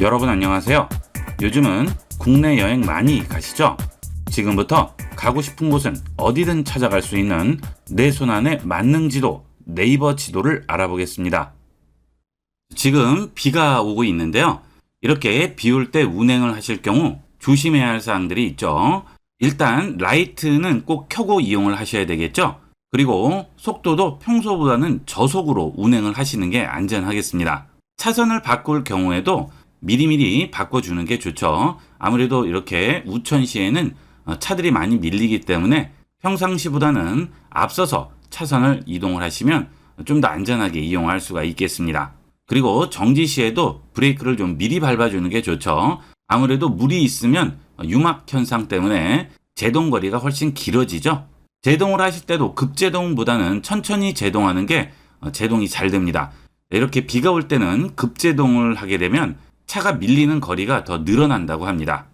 여러분 안녕하세요. 요즘은 국내 여행 많이 가시죠? 지금부터 가고 싶은 곳은 어디든 찾아갈 수 있는 내 손안의 만능 지도, 네이버 지도를 알아보겠습니다. 지금 비가 오고 있는데요. 이렇게 비 올 때 운행을 하실 경우 조심해야 할 사항들이 있죠. 일단 라이트는 꼭 켜고 이용을 하셔야 되겠죠. 그리고 속도도 평소보다는 저속으로 운행을 하시는 게 안전하겠습니다. 차선을 바꿀 경우에도 미리미리 바꿔주는 게 좋죠. 아무래도 이렇게 우천시에는 차들이 많이 밀리기 때문에 평상시보다는 앞서서 차선을 이동을 하시면 좀 더 안전하게 이용할 수가 있겠습니다. 그리고 정지시에도 브레이크를 좀 미리 밟아주는 게 좋죠. 아무래도 물이 있으면 유막 현상 때문에 제동거리가 훨씬 길어지죠. 제동을 하실 때도 급제동보다는 천천히 제동하는 게 제동이 잘 됩니다. 이렇게 비가 올 때는 급제동을 하게 되면 차가 밀리는 거리가 더 늘어난다고 합니다.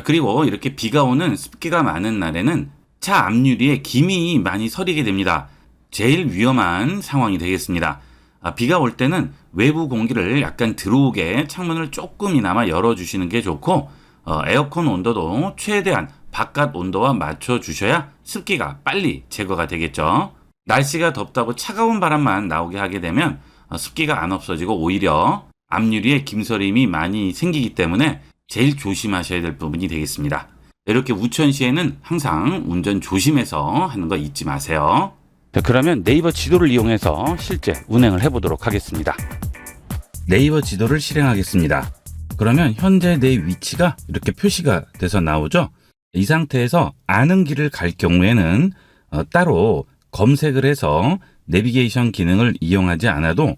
그리고 이렇게 비가 오는 습기가 많은 날에는 차 앞유리에 김이 많이 서리게 됩니다. 제일 위험한 상황이 되겠습니다. 비가 올 때는 외부 공기를 약간 들어오게 창문을 조금이나마 열어주시는 게 좋고 에어컨 온도도 최대한 바깥 온도와 맞춰 주셔야 습기가 빨리 제거가 되겠죠. 날씨가 덥다고 차가운 바람만 나오게 하게 되면 습기가 안 없어지고 오히려 앞유리에 김서림이 많이 생기기 때문에 제일 조심하셔야 될 부분이 되겠습니다. 이렇게 우천시에는 항상 운전 조심해서 하는 거 잊지 마세요. 자, 그러면 네이버 지도를 이용해서 실제 운행을 해보도록 하겠습니다. 네이버 지도를 실행하겠습니다. 그러면 현재 내 위치가 이렇게 표시가 돼서 나오죠. 이 상태에서 아는 길을 갈 경우에는 따로 검색을 해서 내비게이션 기능을 이용하지 않아도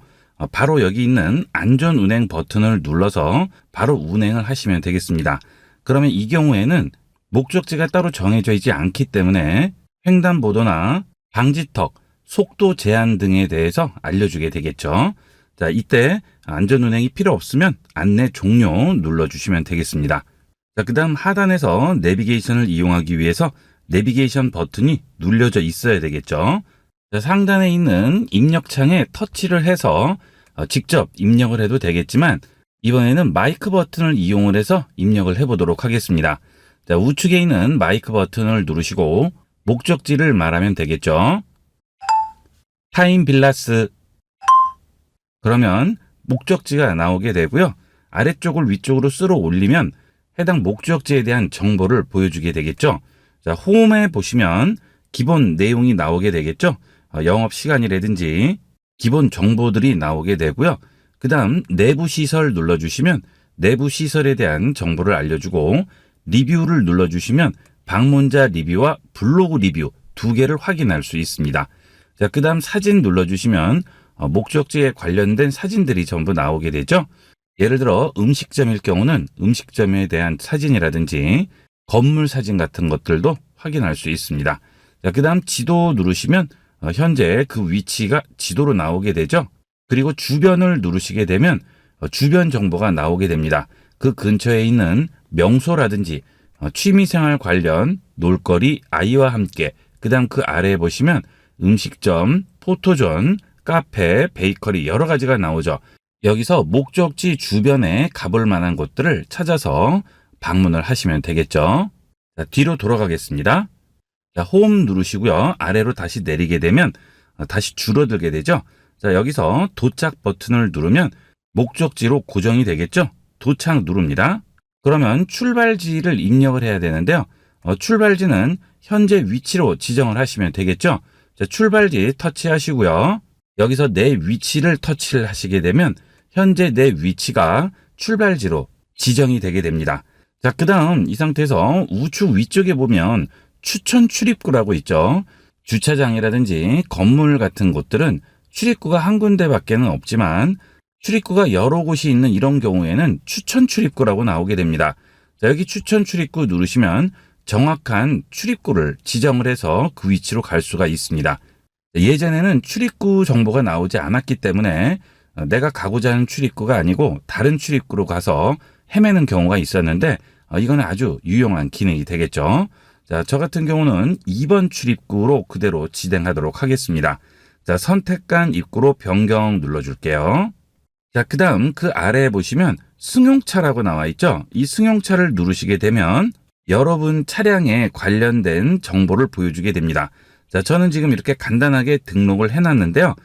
바로 여기 있는 안전운행 버튼을 눌러서 바로 운행을 하시면 되겠습니다. 그러면 이 경우에는 목적지가 따로 정해져 있지 않기 때문에 횡단보도나 방지턱, 속도 제한 등에 대해서 알려주게 되겠죠. 자, 이때 안전운행이 필요 없으면 안내 종료 눌러주시면 되겠습니다. 자, 그 다음 하단에서 내비게이션을 이용하기 위해서 내비게이션 버튼이 눌려져 있어야 되겠죠. 자, 상단에 있는 입력창에 터치를 해서 직접 입력을 해도 되겠지만 이번에는 마이크 버튼을 이용을 해서 입력을 해보도록 하겠습니다. 자, 우측에 있는 마이크 버튼을 누르시고 목적지를 말하면 되겠죠. 타임 빌라스. 그러면 목적지가 나오게 되고요. 아래쪽을 위쪽으로 쓸어 올리면 해당 목적지에 대한 정보를 보여주게 되겠죠. 자, 홈에 보시면 기본 내용이 나오게 되겠죠. 영업 시간이라든지 기본 정보들이 나오게 되고요. 그 다음 내부 시설 눌러주시면 내부 시설에 대한 정보를 알려주고 리뷰를 눌러주시면 방문자 리뷰와 블로그 리뷰 두 개를 확인할 수 있습니다. 자, 그 다음 사진 눌러주시면 목적지에 관련된 사진들이 전부 나오게 되죠. 예를 들어 음식점일 경우는 음식점에 대한 사진이라든지 건물 사진 같은 것들도 확인할 수 있습니다. 자, 그 다음 지도 누르시면 현재 그 위치가 지도로 나오게 되죠. 그리고 주변을 누르시게 되면 주변 정보가 나오게 됩니다. 그 근처에 있는 명소라든지 취미생활 관련 놀거리, 아이와 함께, 그 다음 그 아래에 보시면 음식점, 포토존, 카페, 베이커리 여러 가지가 나오죠. 여기서 목적지 주변에 가볼 만한 곳들을 찾아서 방문을 하시면 되겠죠. 자, 뒤로 돌아가겠습니다. 자, 홈 누르시고요. 아래로 다시 내리게 되면 다시 줄어들게 되죠. 자, 여기서 도착 버튼을 누르면 목적지로 고정이 되겠죠. 도착 누릅니다. 그러면 출발지를 입력을 해야 되는데요. 출발지는 현재 위치로 지정을 하시면 되겠죠. 자, 출발지 터치하시고요. 여기서 내 위치를 터치를 하시게 되면 현재 내 위치가 출발지로 지정이 되게 됩니다. 자, 그 다음 이 상태에서 우측 위쪽에 보면 추천 출입구라고 있죠. 주차장이라든지 건물 같은 곳들은 출입구가 한 군데밖에는 없지만 출입구가 여러 곳이 있는 이런 경우에는 추천 출입구라고 나오게 됩니다. 자, 여기 추천 출입구 누르시면 정확한 출입구를 지정을 해서 그 위치로 갈 수가 있습니다. 예전에는 출입구 정보가 나오지 않았기 때문에 내가 가고자 하는 출입구가 아니고 다른 출입구로 가서 헤매는 경우가 있었는데 이건 아주 유용한 기능이 되겠죠. 자, 저 같은 경우는 2번 출입구로 그대로 진행하도록 하겠습니다. 자, 선택한 입구로 변경 눌러줄게요. 자, 그 다음 그 아래에 보시면 승용차라고 나와 있죠. 이 승용차를 누르시게 되면 여러분 차량에 관련된 정보를 보여주게 됩니다. 자, 저는 지금 이렇게 간단하게 등록을 해놨는데요.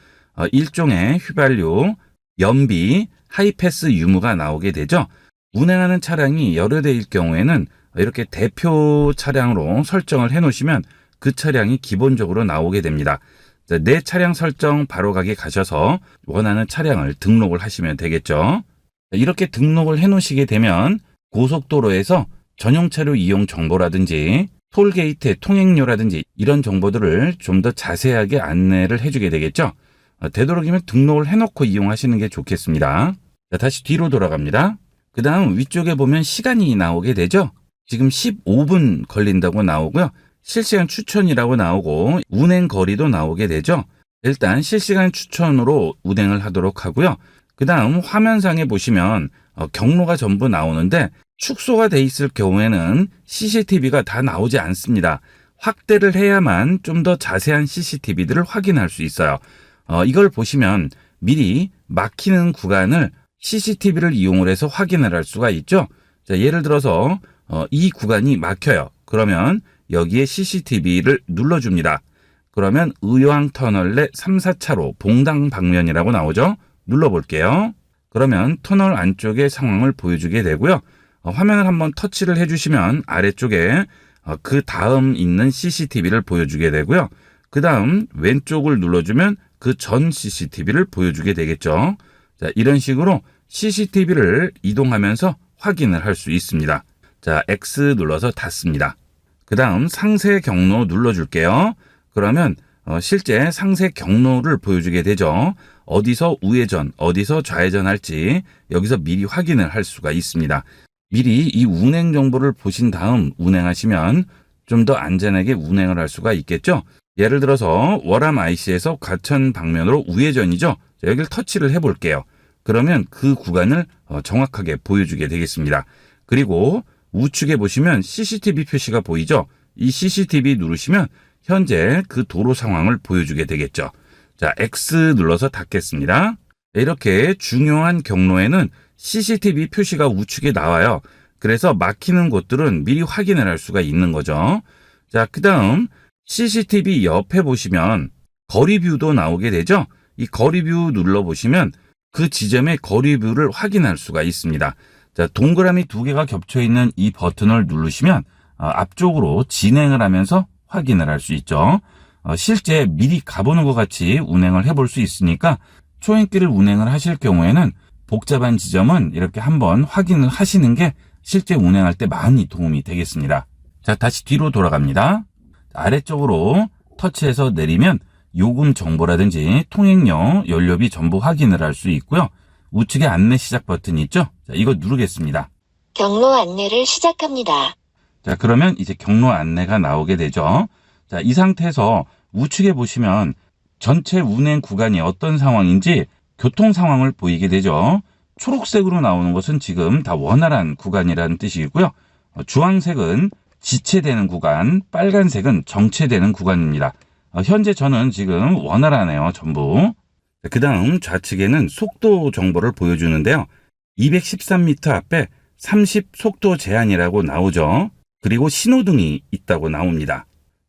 일종의 휘발유, 연비, 하이패스 유무가 나오게 되죠. 운행하는 차량이 여러 대일 경우에는 이렇게 대표 차량으로 설정을 해 놓으시면 그 차량이 기본적으로 나오게 됩니다. 자, 내 차량 설정 바로 가게 가셔서 원하는 차량을 등록을 하시면 되겠죠. 이렇게 등록을 해 놓으시게 되면 고속도로에서 전용차로 이용 정보라든지 톨게이트 통행료라든지 이런 정보들을 좀 더 자세하게 안내를 해주게 되겠죠. 되도록이면 등록을 해놓고 이용하시는 게 좋겠습니다. 자, 다시 뒤로 돌아갑니다. 그 다음 위쪽에 보면 시간이 나오게 되죠. 지금 15분 걸린다고 나오고요. 실시간 추천이라고 나오고 운행 거리도 나오게 되죠. 일단 실시간 추천으로 운행을 하도록 하고요. 그 다음 화면상에 보시면 경로가 전부 나오는데 축소가 돼 있을 경우에는 CCTV가 다 나오지 않습니다. 확대를 해야만 좀 더 자세한 CCTV들을 확인할 수 있어요. 이걸 보시면 미리 막히는 구간을 CCTV를 이용을 해서 확인을 할 수가 있죠. 자, 예를 들어서 이 구간이 막혀요. 그러면 여기에 CCTV를 눌러줍니다. 그러면 의왕터널 내 3, 4차로 봉당 방면이라고 나오죠. 눌러볼게요. 그러면 터널 안쪽의 상황을 보여주게 되고요. 화면을 한번 터치를 해주시면 아래쪽에 그 다음 있는 CCTV를 보여주게 되고요. 그 다음 왼쪽을 눌러주면 그 전 CCTV를 보여주게 되겠죠. 자, 이런 식으로 CCTV를 이동하면서 확인을 할 수 있습니다. 자, X 눌러서 닫습니다. 그 다음 상세 경로 눌러줄게요. 그러면 실제 상세 경로를 보여주게 되죠. 어디서 우회전, 어디서 좌회전 할지 여기서 미리 확인을 할 수가 있습니다. 미리 이 운행 정보를 보신 다음 운행하시면 좀 더 안전하게 운행을 할 수가 있겠죠. 예를 들어서 월암 IC에서 과천 방면으로 우회전이죠. 자, 여기를 터치를 해볼게요. 그러면 그 구간을 정확하게 보여주게 되겠습니다. 그리고 우측에 보시면 CCTV 표시가 보이죠. 이 CCTV 누르시면 현재 그 도로 상황을 보여주게 되겠죠. 자, X 눌러서 닫겠습니다. 이렇게 중요한 경로에는 CCTV 표시가 우측에 나와요. 그래서 막히는 곳들은 미리 확인을 할 수가 있는 거죠. 자, 그 다음 CCTV 옆에 보시면 거리뷰도 나오게 되죠. 이 거리뷰 눌러보시면 그 지점의 거리뷰를 확인할 수가 있습니다. 자, 동그라미 두 개가 겹쳐 있는 이 버튼을 누르시면 앞쪽으로 진행을 하면서 확인을 할 수 있죠. 실제 미리 가보는 것 같이 운행을 해볼 수 있으니까 초행길을 운행을 하실 경우에는 복잡한 지점은 이렇게 한번 확인을 하시는 게 실제 운행할 때 많이 도움이 되겠습니다. 자, 다시 뒤로 돌아갑니다. 아래쪽으로 터치해서 내리면 요금 정보라든지 통행료, 연료비 전부 확인을 할 수 있고요. 우측에 안내 시작 버튼이 있죠. 자, 이거 누르겠습니다. 경로 안내를 시작합니다. 자, 그러면 이제 경로 안내가 나오게 되죠. 자, 이 상태에서 우측에 보시면 전체 운행 구간이 어떤 상황인지 교통 상황을 보이게 되죠. 초록색으로 나오는 것은 지금 다 원활한 구간이라는 뜻이고요. 주황색은 지체되는 구간, 빨간색은 정체되는 구간입니다. 현재 저는 지금 원활하네요, 전부. 그 다음 좌측에는 속도 정보를 보여주는데요. 213m 앞에 30 속도 제한이라고 나오죠. 그리고 신호등이 있다고 나옵니다.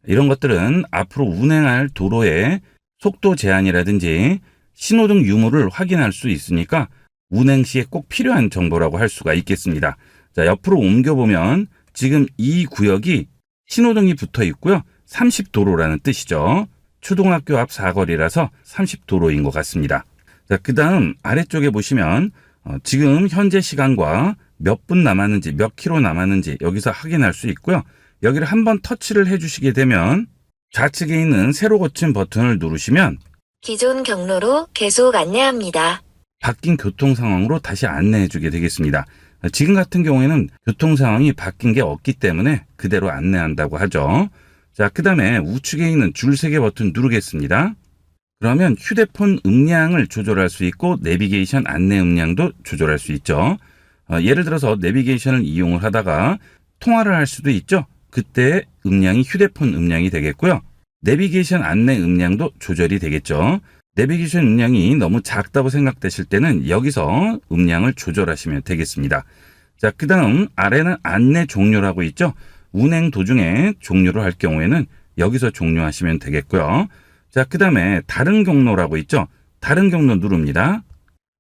이런 것들은 앞으로 운행할 도로의 속도 제한이라든지 신호등 유무를 확인할 수 있으니까 운행 시에 꼭 필요한 정보라고 할 수가 있겠습니다. 자, 옆으로 옮겨보면 지금 이 구역이 신호등이 붙어 있고요. 30도로라는 뜻이죠. 초등학교 앞 사거리라서 30도로인 것 같습니다. 자, 그 다음 아래쪽에 보시면 지금 현재 시간과 몇 분 남았는지 몇 킬로 남았는지 여기서 확인할 수 있고요. 여기를 한번 터치를 해주시게 되면 좌측에 있는 새로 고친 버튼을 누르시면 기존 경로로 계속 안내합니다. 바뀐 교통 상황으로 다시 안내해 주게 되겠습니다. 지금 같은 경우에는 교통 상황이 바뀐 게 없기 때문에 그대로 안내한다고 하죠. 자, 그 다음에 우측에 있는 줄세개 버튼 누르겠습니다. 그러면 휴대폰 음량을 조절할 수 있고 내비게이션 안내 음량도 조절할 수 있죠. 예를 들어서 내비게이션을 이용을 하다가 통화를 할 수도 있죠. 그때 음량이 휴대폰 음량이 되겠고요. 내비게이션 안내 음량도 조절이 되겠죠. 내비게이션 음량이 너무 작다고 생각되실 때는 여기서 음량을 조절하시면 되겠습니다. 자, 그 다음 아래는 안내 종료라고 있죠. 운행 도중에 종료를 할 경우에는 여기서 종료하시면 되겠고요. 자, 그 다음에 다른 경로라고 있죠. 다른 경로 누릅니다.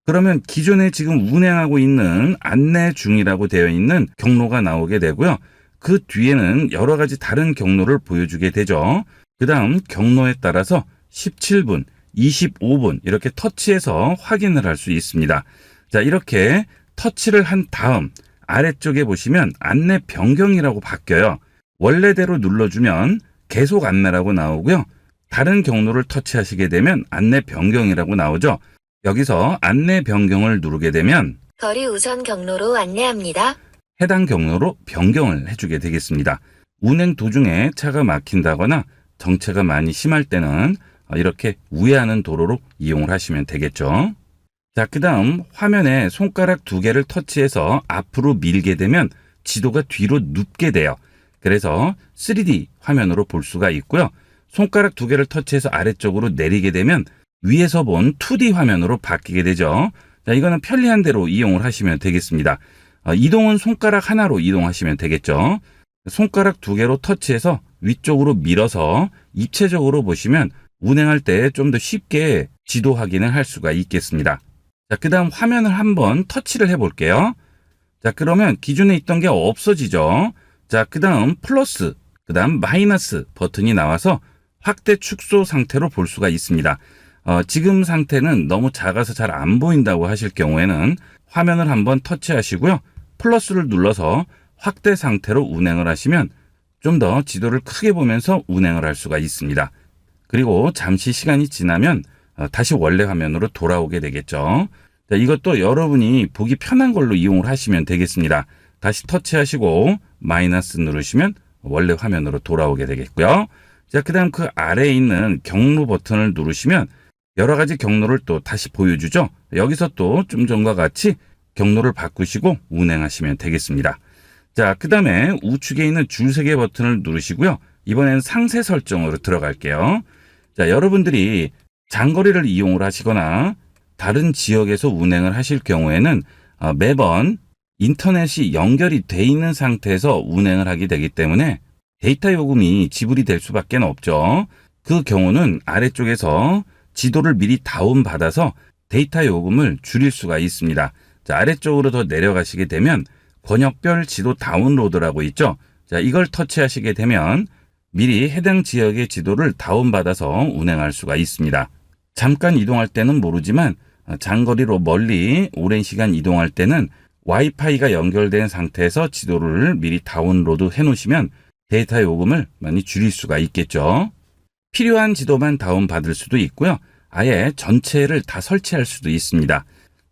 그러면 기존에 지금 운행하고 있는 안내 중이라고 되어 있는 경로가 나오게 되고요. 그 뒤에는 여러 가지 다른 경로를 보여주게 되죠. 그 다음 경로에 따라서 17분, 25분 이렇게 터치해서 확인을 할 수 있습니다. 자, 이렇게 터치를 한 다음 아래쪽에 보시면 안내 변경이라고 바뀌어요. 원래대로 눌러주면 계속 안내라고 나오고요. 다른 경로를 터치하시게 되면 안내 변경이라고 나오죠. 여기서 안내 변경을 누르게 되면 거리 우선 경로로 안내합니다. 해당 경로로 변경을 해주게 되겠습니다. 운행 도중에 차가 막힌다거나 정체가 많이 심할 때는 이렇게 우회하는 도로로 이용을 하시면 되겠죠. 자, 그 다음 화면에 손가락 2개를 터치해서 앞으로 밀게 되면 지도가 뒤로 눕게 돼요. 그래서 3D 화면으로 볼 수가 있고요. 손가락 2개를 터치해서 아래쪽으로 내리게 되면 위에서 본 2D 화면으로 바뀌게 되죠. 자, 이거는 편리한 대로 이용을 하시면 되겠습니다. 이동은 손가락 하나로 이동하시면 되겠죠. 손가락 2개로 터치해서 위쪽으로 밀어서 입체적으로 보시면 운행할 때 좀 더 쉽게 지도 확인을 할 수가 있겠습니다. 자, 그 다음 화면을 한번 터치를 해볼게요. 자, 그러면 기존에 있던 게 없어지죠. 자, 그 다음 플러스, 그 다음 마이너스 버튼이 나와서 확대 축소 상태로 볼 수가 있습니다. 지금 상태는 너무 작아서 잘 안 보인다고 하실 경우에는 화면을 한번 터치하시고요. 플러스를 눌러서 확대 상태로 운행을 하시면 좀 더 지도를 크게 보면서 운행을 할 수가 있습니다. 그리고 잠시 시간이 지나면 다시 원래 화면으로 돌아오게 되겠죠. 자, 이것도 여러분이 보기 편한 걸로 이용을 하시면 되겠습니다. 다시 터치하시고 마이너스 누르시면 원래 화면으로 돌아오게 되겠고요. 자, 그 다음 그 아래에 있는 경로 버튼을 누르시면 여러 가지 경로를 또 다시 보여주죠. 여기서 또 좀 전과 같이 경로를 바꾸시고 운행하시면 되겠습니다. 자, 그 다음에 우측에 있는 줄세개 버튼을 누르시고요. 이번에는 상세 설정으로 들어갈게요. 자, 여러분들이 장거리를 이용을 하시거나 다른 지역에서 운행을 하실 경우에는 매번 인터넷이 연결이 돼 있는 상태에서 운행을 하게 되기 때문에 데이터 요금이 지불이 될 수밖에 없죠. 그 경우는 아래쪽에서 지도를 미리 다운받아서 데이터 요금을 줄일 수가 있습니다. 자, 아래쪽으로 더 내려가시게 되면 권역별 지도 다운로드라고 있죠. 자, 이걸 터치하시게 되면 미리 해당 지역의 지도를 다운받아서 운행할 수가 있습니다. 잠깐 이동할 때는 모르지만 장거리로 멀리 오랜 시간 이동할 때는 와이파이가 연결된 상태에서 지도를 미리 다운로드 해 놓으시면 데이터 요금을 많이 줄일 수가 있겠죠. 필요한 지도만 다운받을 수도 있고요. 아예 전체를 다 설치할 수도 있습니다.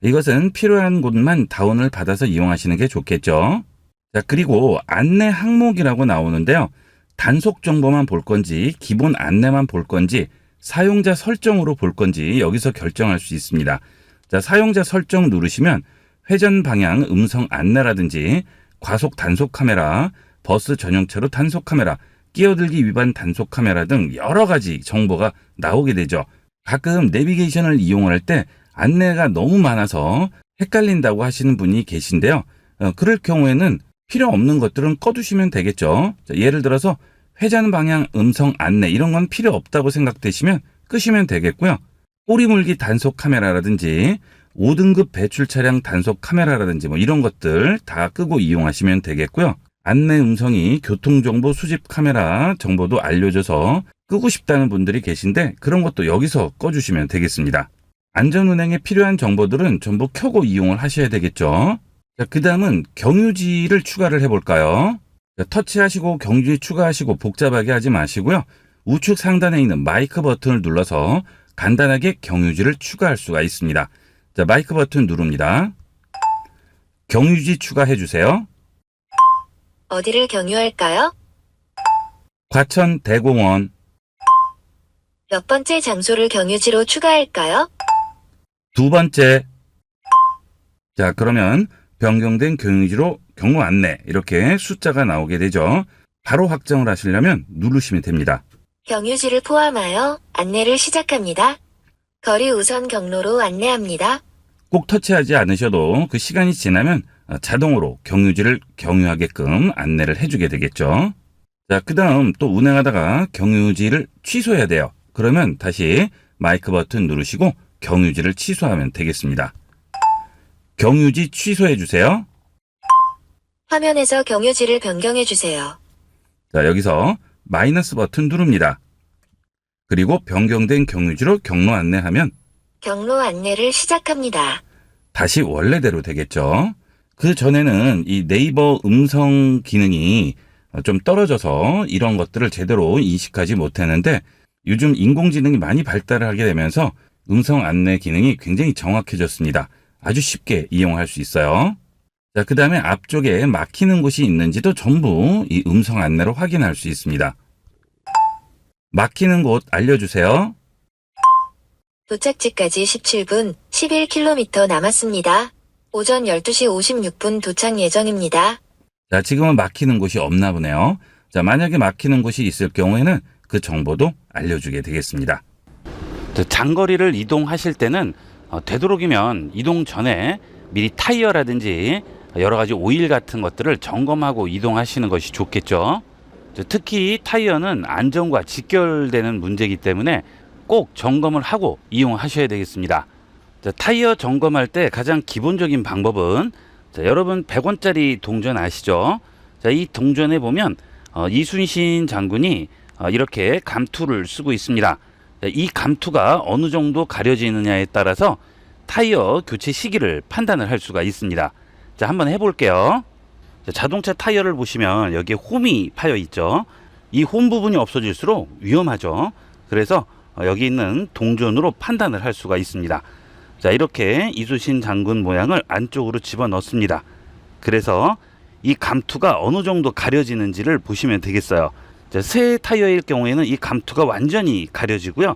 이것은 필요한 곳만 다운을 받아서 이용하시는 게 좋겠죠. 자, 그리고 안내 항목이라고 나오는데요. 단속 정보만 볼 건지 기본 안내만 볼 건지 사용자 설정으로 볼 건지 여기서 결정할 수 있습니다. 자, 사용자 설정 누르시면 회전 방향 음성 안내라든지 과속 단속 카메라, 버스 전용차로 단속 카메라, 끼어들기 위반 단속 카메라 등 여러 가지 정보가 나오게 되죠. 가끔 내비게이션을 이용할 때 안내가 너무 많아서 헷갈린다고 하시는 분이 계신데요. 그럴 경우에는 필요 없는 것들은 꺼두시면 되겠죠. 자, 예를 들어서 회전 방향 음성 안내 이런 건 필요 없다고 생각되시면 끄시면 되겠고요. 꼬리물기 단속 카메라라든지 5등급 배출 차량 단속 카메라라든지 뭐 이런 것들 다 끄고 이용하시면 되겠고요. 안내 음성이 교통정보 수집 카메라 정보도 알려줘서 끄고 싶다는 분들이 계신데 그런 것도 여기서 꺼주시면 되겠습니다. 안전운행에 필요한 정보들은 전부 켜고 이용을 하셔야 되겠죠. 자, 그 다음은 경유지를 추가를 해볼까요? 자, 터치하시고 경유지 추가하시고 복잡하게 하지 마시고요. 우측 상단에 있는 마이크 버튼을 눌러서 간단하게 경유지를 추가할 수가 있습니다. 자, 마이크 버튼 누릅니다. 경유지 추가해 주세요. 어디를 경유할까요? 과천 대공원. 몇 번째 장소를 경유지로 추가할까요? 2번째. 자, 그러면 변경된 경유지로 경로 안내 이렇게 숫자가 나오게 되죠. 바로 확정을 하시려면 누르시면 됩니다. 경유지를 포함하여 안내를 시작합니다. 거리 우선 경로로 안내합니다. 꼭 터치하지 않으셔도 그 시간이 지나면 자동으로 경유지를 경유하게끔 안내를 해주게 되겠죠. 자, 그 다음 또 운행하다가 경유지를 취소해야 돼요. 그러면 다시 마이크 버튼 누르시고 경유지를 취소하면 되겠습니다. 경유지 취소해 주세요. 화면에서 경유지를 변경해 주세요. 자, 여기서 마이너스 버튼 누릅니다. 그리고 변경된 경유지로 경로 안내하면 경로 안내를 시작합니다. 다시 원래대로 되겠죠. 그 전에는 이 네이버 음성 기능이 좀 떨어져서 이런 것들을 제대로 인식하지 못했는데 요즘 인공지능이 많이 발달을 하게 되면서 음성 안내 기능이 굉장히 정확해졌습니다. 아주 쉽게 이용할 수 있어요. 자, 그 다음에 앞쪽에 막히는 곳이 있는지도 전부 이 음성 안내로 확인할 수 있습니다. 막히는 곳 알려주세요. 도착지까지 17분, 11km 남았습니다. 오전 12시 56분 도착 예정입니다. 자, 지금은 막히는 곳이 없나 보네요. 자, 만약에 막히는 곳이 있을 경우에는 그 정보도 알려주게 되겠습니다. 장거리를 이동하실 때는 되도록이면 이동 전에 미리 타이어라든지 여러 가지 오일 같은 것들을 점검하고 이동하시는 것이 좋겠죠. 특히 타이어는 안전과 직결되는 문제이기 때문에 꼭 점검을 하고 이용하셔야 되겠습니다. 타이어 점검할 때 가장 기본적인 방법은 여러분 100원짜리 동전 아시죠? 이 동전에 보면 이순신 장군이 이렇게 감투를 쓰고 있습니다. 이 감투가 어느 정도 가려지느냐에 따라서 타이어 교체 시기를 판단을 할 수가 있습니다. 자, 한번 해볼게요. 자동차 타이어를 보시면 여기에 홈이 파여 있죠. 이 홈 부분이 없어질수록 위험하죠. 그래서 여기 있는 동전으로 판단을 할 수가 있습니다. 자, 이렇게 이순신 장군 모양을 안쪽으로 집어넣습니다. 그래서 이 감투가 어느 정도 가려지는지를 보시면 되겠어요. 자, 새 타이어일 경우에는 이 감투가 완전히 가려지고요.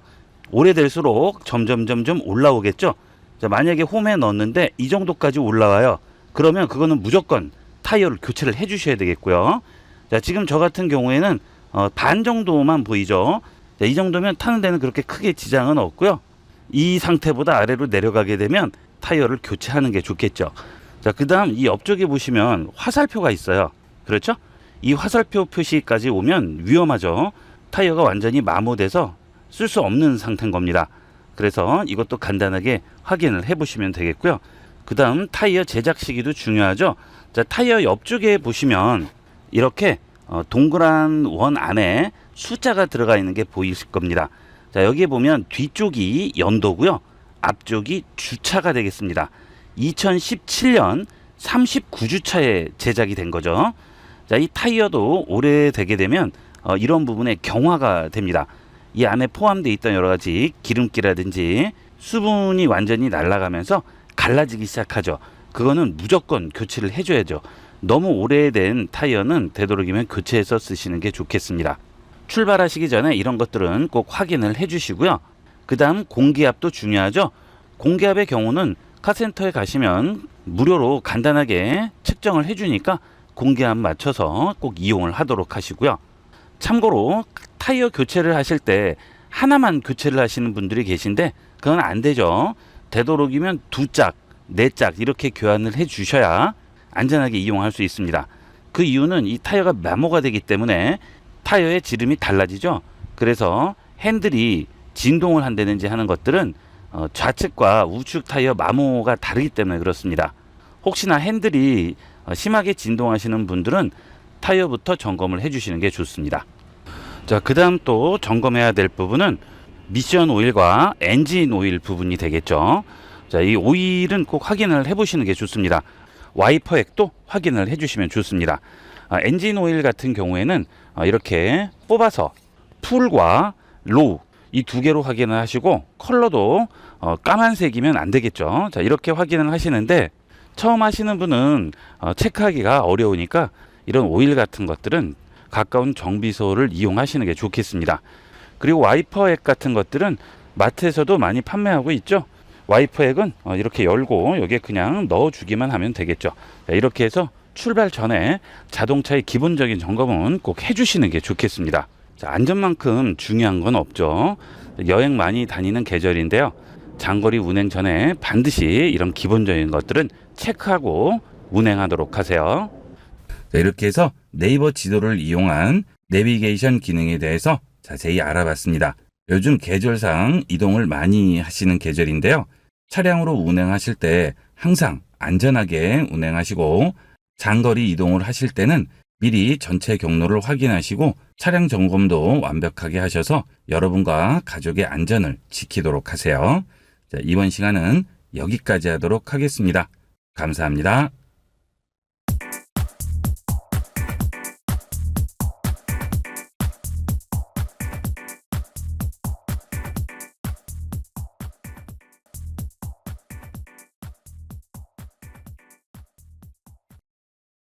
오래될수록 점점 올라오겠죠. 자, 만약에 홈에 넣었는데 이 정도까지 올라와요. 그러면 그거는 무조건 타이어를 교체를 해 주셔야 되겠고요. 자, 지금 저 같은 경우에는 반 정도만 보이죠. 자, 이 정도면 타는 데는 그렇게 크게 지장은 없고요. 이 상태보다 아래로 내려가게 되면 타이어를 교체하는 게 좋겠죠. 자, 그 다음 이 옆쪽에 보시면 화살표가 있어요. 그렇죠? 이 화살표 표시까지 오면 위험하죠. 타이어가 완전히 마모돼서 쓸 수 없는 상태인 겁니다. 그래서 이것도 간단하게 확인을 해 보시면 되겠고요. 그 다음 타이어 제작 시기도 중요하죠. 자, 타이어 옆쪽에 보시면 이렇게 동그란 원 안에 숫자가 들어가 있는 게 보이실 겁니다. 자, 여기에 보면 뒤쪽이 연도고요. 앞쪽이 주차가 되겠습니다. 2017년 39주차에 제작이 된 거죠. 자, 이 타이어도 오래되게 되면 이런 부분에 경화가 됩니다. 이 안에 포함되어 있던 여러 가지 기름기라든지 수분이 완전히 날아가면서 갈라지기 시작하죠. 그거는 무조건 교체를 해줘야죠. 너무 오래된 타이어는 되도록이면 교체해서 쓰시는 게 좋겠습니다. 출발하시기 전에 이런 것들은 꼭 확인을 해주시고요. 그 다음 공기압도 중요하죠. 공기압의 경우는 카센터에 가시면 무료로 간단하게 측정을 해주니까 공기압 맞춰서 꼭 이용을 하도록 하시고요. 참고로 타이어 교체를 하실 때 하나만 교체를 하시는 분들이 계신데 그건 안 되죠. 되도록이면 2짝, 4짝 이렇게 교환을 해 주셔야 안전하게 이용할 수 있습니다. 그 이유는 이 타이어가 마모가 되기 때문에 타이어의 지름이 달라지죠. 그래서 핸들이 진동을 한다든지 하는 것들은 좌측과 우측 타이어 마모가 다르기 때문에 그렇습니다. 혹시나 핸들이 심하게 진동하시는 분들은 타이어부터 점검을 해주시는 게 좋습니다. 자, 그 다음 또 점검해야 될 부분은 미션 오일과 엔진 오일 부분이 되겠죠. 자, 이 오일은 꼭 확인을 해보시는 게 좋습니다. 와이퍼액도 확인을 해주시면 좋습니다. 엔진 오일 같은 경우에는 이렇게 뽑아서 풀과 로우 이 두 개로 확인을 하시고 컬러도 까만색이면 안 되겠죠. 자, 이렇게 확인을 하시는데 처음 하시는 분은 체크하기가 어려우니까 이런 오일 같은 것들은 가까운 정비소를 이용하시는 게 좋겠습니다. 그리고 와이퍼액 같은 것들은 마트에서도 많이 판매하고 있죠. 와이퍼액은 이렇게 열고 여기에 그냥 넣어주기만 하면 되겠죠. 자, 이렇게 해서 출발 전에 자동차의 기본적인 점검은 꼭 해주시는 게 좋겠습니다. 자, 안전만큼 중요한 건 없죠. 여행 많이 다니는 계절인데요. 장거리 운행 전에 반드시 이런 기본적인 것들은 체크하고 운행하도록 하세요. 자, 이렇게 해서 네이버 지도를 이용한 내비게이션 기능에 대해서 자세히 알아봤습니다. 요즘 계절상 이동을 많이 하시는 계절인데요. 차량으로 운행하실 때 항상 안전하게 운행하시고 장거리 이동을 하실 때는 미리 전체 경로를 확인하시고 차량 점검도 완벽하게 하셔서 여러분과 가족의 안전을 지키도록 하세요. 자, 이번 시간은 여기까지 하도록 하겠습니다. 감사합니다.